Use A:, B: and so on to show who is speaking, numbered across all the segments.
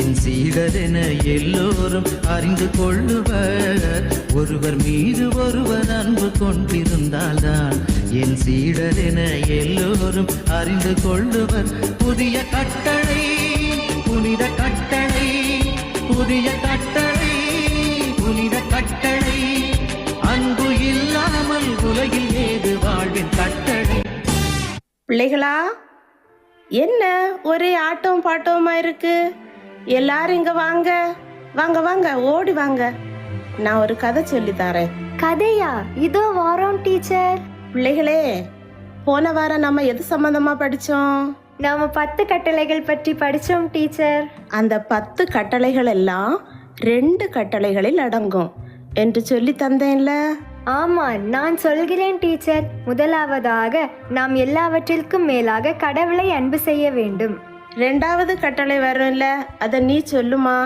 A: என் சீடரென எல்லோரும் அறிந்து கொள்ளுவர். ஒருவர் மீது ஒருவர் அன்பு கொண்டிருந்தால்தான் என் சீடரென எல்லோரும் அறிந்து கொள்ளுவர். புதிய கட்டளை புனித கட்டளை, புதிய கட்டளை புனித கட்டளை, அன்பு இல்லாமல் உலகில் ஏது வாழ்வின் கட்டளை.
B: பிள்ளைகளா, என்ன ஒரே ஆட்டம் பாட்டமா இருக்கு? எல்லாரும் இங்க வாங்க வாங்க வாங்க, ஓடி வாங்க. நான் ஒரு கதை சொல்லி தரேன்.
C: கதையா? இதோ வாரோம் டீச்சர்.
B: பிள்ளைகளே, போன வாரம் நம்ம எது சம்பந்தமா படிச்சோம்?
C: நாம 10 கட்டளைகள் பற்றி படிச்சோம் டீச்சர்.
B: அந்த 10 கட்டளைகள் எல்லாம் 2 கட்டளைகளில் அடங்கும் என்று சொல்லி தந்தேன்ல.
C: ஆமா, நான் சொல்கிறேன் டீச்சர். முதலாவதாக நாம் எல்லாவற்றிற்கும் மேலாக கடவுளை அன்பு செய்ய வேண்டும். 2வது
B: கட்டளை வரும்ல, அத நீ சொல்லுமா?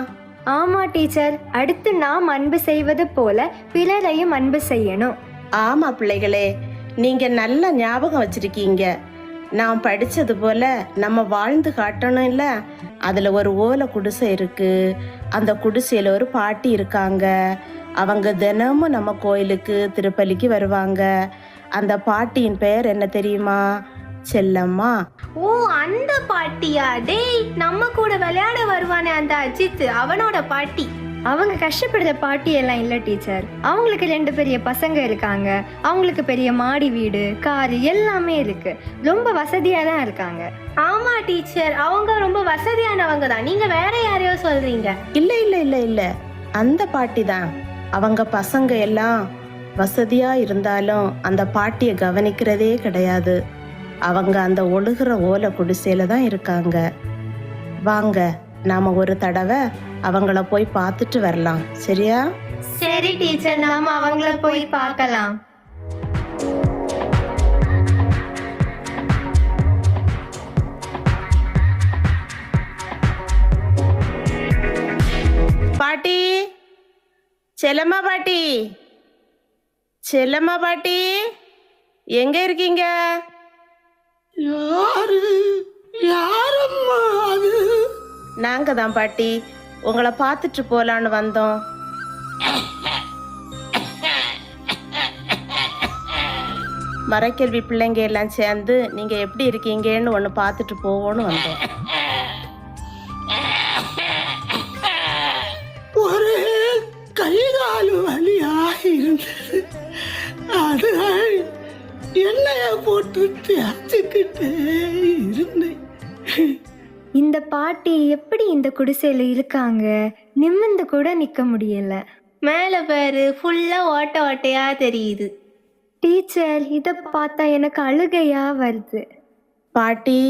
C: ஆமா டீச்சர். அடுத்து நாம் அன்பு செய்வது போல பிறரையும் அன்பு செய்யணும்.
B: ஆமா பிள்ளைகளே, நீங்க நல்ல ஞாபகம் வச்சிருக்கீங்க. நான் படிச்சது போல நம்ம வாழ்ந்து காட்டணும் இல்ல. அதுல ஒரு ஓலை குடிசை இருக்கு. அந்த குடிசையில ஒரு பாட்டி இருக்காங்க. அவங்க தினமும் நம்ம கோயிலுக்கு திருப்பலிக்கு வருவாங்க. அந்த பாட்டியின் பெயர் என்ன தெரியுமா? செல்லம்மா.
C: ஓ, அந்த பாட்டியா? டேய், நம்ம கூட விளையாட வருவானே அந்த அஜித், அவனோட பாட்டி. அவங்க கஷ்டப்படுற பாட்டி எல்லாம் இல்ல டீச்சர். அவங்களுக்கு 2 பெரிய பசங்க இருக்காங்க. அவங்களுக்கு பெரிய மாடி வீடு, காரு எல்லாமே இருக்கு. ரொம்ப வசதியா தான் இருக்காங்க. ஆமா டீச்சர், அவங்க ரொம்ப வசதியானவங்க தான். நீங்க வேற யாரையோ சொல்றீங்க.
B: இல்ல இல்ல இல்ல இல்ல, அந்த பாட்டி தான். அவங்க பசங்க எல்லாம் வசதியா இருந்தாலும் அந்த பாட்டியை கவனிக்கிறதே கிடையாது. அவங்க அந்த ஒழுகுற ஓலை குடிசையில தான் இருக்காங்க. வாங்க, நாம ஒரு தடவை அவங்கள போய் பார்த்துட்டு வரலாம். சரியா?
C: சரி டீச்சர், நாம அவங்கள போய் பார்க்கலாம்.
B: பாட்டி, செல்லம்மா பாட்டி, செல்லம்மா பாட்டி, எங்க இருக்கீங்க?
D: யாரம்மா அது?
B: நாங்க தான் பாட்டி, உங்களை பார்த்துட்டு போலான்னு வந்தோம். மரக்கேள்வி பிள்ளைங்க எல்லாம் சேர்ந்து நீங்க எப்படி இருக்கீங்கன்னு ஒன்று பார்த்துட்டு போவோன்னு வந்தோம்.
D: ஒரே கைகால் வலியாக இருந்தது. அது எண்ணெய போட்டு தேய்ச்சிக்கிட்டே இருந்தேன்.
C: இந்த பாட்டி எப்படி இந்த குடிசையில இருக்காங்க? நிமிர்ந்து கூட நிக்க முடியல.
E: மேல பாரு, ஃபுல்லா ஓட்ட ஓட்டையா தெரியுது.
C: டீச்சர், இத பார்த்தா எனக்கு அழுகையா வருது.
B: பாட்டி,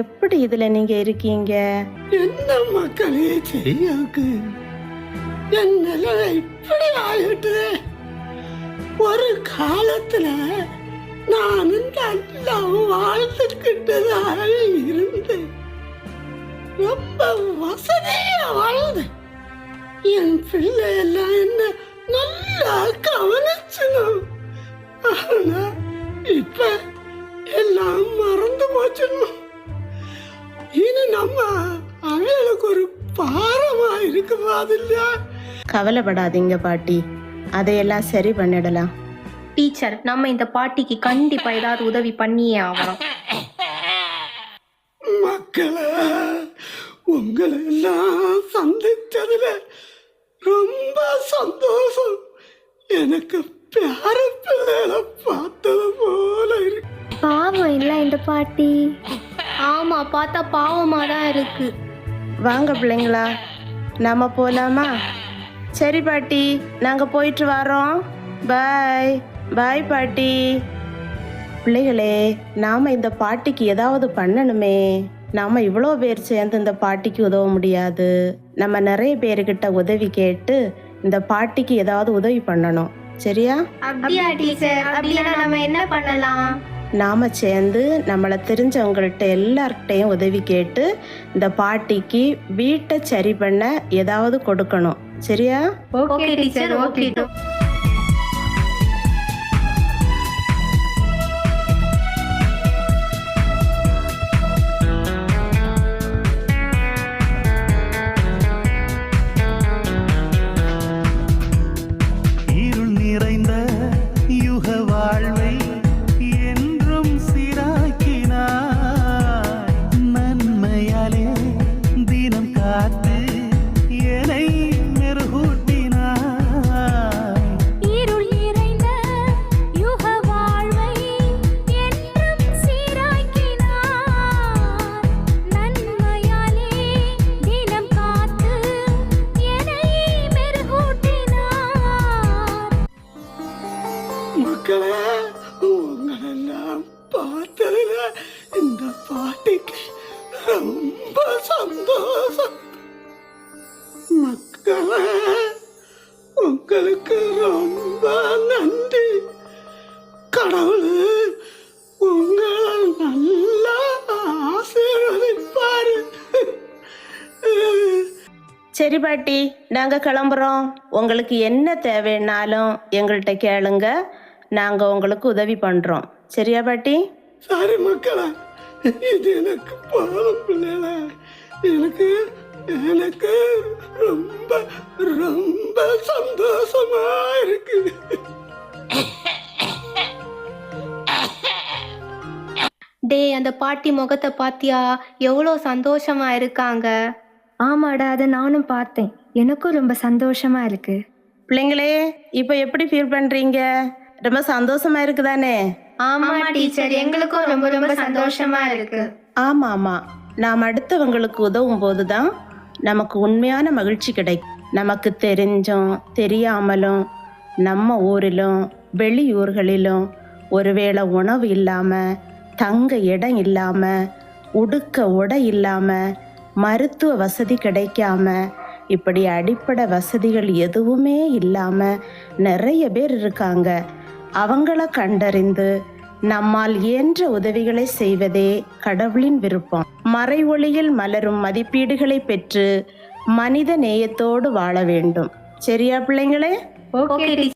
B: எப்படி இதுல நீங்க இருக்கீங்க?
D: என்ன மக்களே செய்யாக்கு, என் நிலை இப்படி ஆகிட்டு. ஒரு காலத்துல நானும் நல்லா வாழ்ந்துக்கிட்டதாக இருந்தேன். ரொம்ப வசதியா வாழ்ந்தேன். என் பிள்ளை எல்லாம் என்ன நல்லா கவனிச்சனும். ஆனா இப்ப எல்லாம் மறந்து போச்சணும். இனி நம்ம அவளுக்கு ஒரு பாரமா இருக்குமாது இல்லையா?
B: கவலைப்படாதீங்க பாட்டி, அதையெல்லாம் சரி பண்ணிடலாம்.
E: டீச்சர், நம்ம இந்த பாட்டிக்கு கண்டிப்பா ஏதாவது உதவி பண்ணியே ஆகணும்.
D: மக்களே, உங்களை எல்லாம் சந்திச்சதுல ரொம்ப சந்தோஷம். எனக்கு பேர பிள்ளைகளை பார்த்தது போல இருக்கு.
C: பாவம் இல்ல இந்த பாட்டி?
E: ஆமா, பார்த்தா பாவமா தான் இருக்கு.
B: வாங்க பிள்ளைங்களா, நாம போலாமா? சரி பாட்டி, நாங்க போயிட்டு வரோம். பாய் பாய் பாட்டி. பிள்ளைகளே, நாம இந்த பாட்டிக்கு ஏதாவது பண்ணணுமே. நாம இவ்வளோ பேர் சேர்ந்து இந்த பாட்டிக்கு உதவ முடியாது. நம்ம நிறைய பேருக்கிட்ட உதவி கேட்டு இந்த பாட்டிக்கு ஏதாவது உதவி பண்ணணும். சரியா?
E: அப்படியா டீச்சர்? அப்படின்னா நம்ம என்ன பண்ணலாம்?
B: நாம சேர்ந்து நம்மளை தெரிஞ்சவங்கள்ட்ட எல்லார்கிட்டையும் உதவி கேட்டு இந்த பாட்டிக்கு வீட்டை சரி பண்ண ஏதாவது கொடுக்கணும். சரியா?
E: Okay teacher, okay.
B: சரி பாட்டி, நாங்க கிளம்புறோம். உங்களுக்கு என்ன தேவைன்னாலும் எங்கள்கிட்ட கேளுங்க, நாங்க உங்களுக்கு உதவி பண்றோம். சரியா பாட்டி?
D: சரி மக்களே, இது எனக்கு போதும் பிள்ளைகளே. எனக்கு எனக்கு ரொம்ப ரொம்ப சந்தோஷமா இருக்கு.
C: டேய், அந்த பாட்டி முகத்தை பாத்தியா? எவ்வளோ சந்தோஷமா இருக்காங்க. ஆமாடா, அதை நானும் பார்த்தேன். எனக்கும் ரொம்ப சந்தோஷமா இருக்கு.
B: பிள்ளைங்களே, இப்போ எப்படி ஃபீல் பண்றீங்க? ரொம்ப சந்தோஷமா இருக்குதானே?
C: ஆமா டீச்சர், எங்களுக்கும் ரொம்ப ரொம்ப சந்தோஷமா இருக்கு.
B: ஆமா ஆமா, நாம் அடுத்தவங்களுக்கு உதவும் போதுதான் நமக்கு உண்மையான மகிழ்ச்சி கிடைக்கும். நமக்கு தெரிஞ்சும் தெரியாமலும் நம்ம ஊரிலும் வெளியூர்களிலும் ஒருவேளை உணவு இல்லாம, தங்க இடம் இல்லாம, உடுக்க உடை இல்லாம, மருத்துவ வசதி கிடைக்காம, இப்படி அடிப்படை வசதிகள் எதுவுமே இல்லாம நிறைய பேர் இருக்காங்க. அவங்கள கண்டறிந்து நம்மால் இயன்ற உதவிகளை செய்வதே கடவுளின் விருப்பம். மறை ஒளியில் மலரும் மதிப்பீடுகளை பெற்று மனித நேயத்தோடு வாழ வேண்டும். சரியா பிள்ளைங்களே?
C: Okay teacher.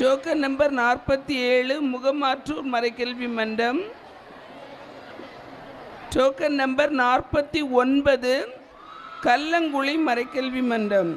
F: டோக்கன் நம்பர் 47 முகமாற்றூர் மறைக்கல்வி மன்றம். டோக்கன் நம்பர் 49 கல்லங்குழி மறைக்கல்வி மன்றம்.